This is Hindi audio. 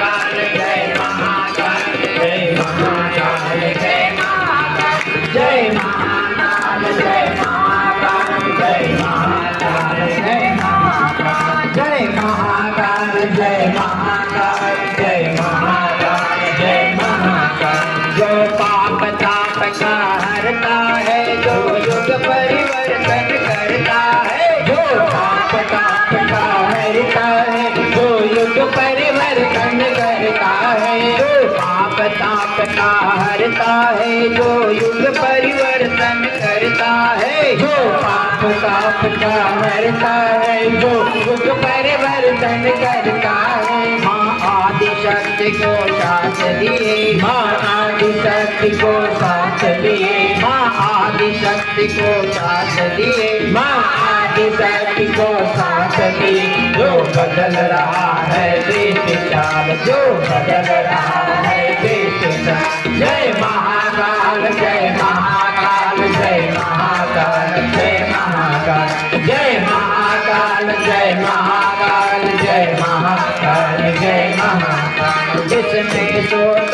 महाकाल जय महाकाल जय महाकाल जय महाकाल जय महाकाल जय महाकाल जय महाकाल जय महाकाल जय महाकाल जय महाकाल जय महाकाल जय महाकाल जो पाप ताप का हरता है जो युग परिवर्तन करता है जो पाप ताप का हरता है जो युग परिवर्तन करता है जो पाप ताप का हरता है जो युग परिवर्तन करता है जो पाप ताप का हरता है जो युग परिवर्तन करता है माँ आदि शक्ति को साथ दिए माँ आदि शक्ति को साथ दिए माँ आदि शक्ति को साथ दिए माँ आदि शक्ति को साथ दिए जो बदल रहा है देश चाल जो बदल रहा है देश चाल जय महाकाल जय महाकाल जय महाकाल जय महाकाल जय महाकाल जय महाकाल जय महाकाल जय महाकाल जिसने सोच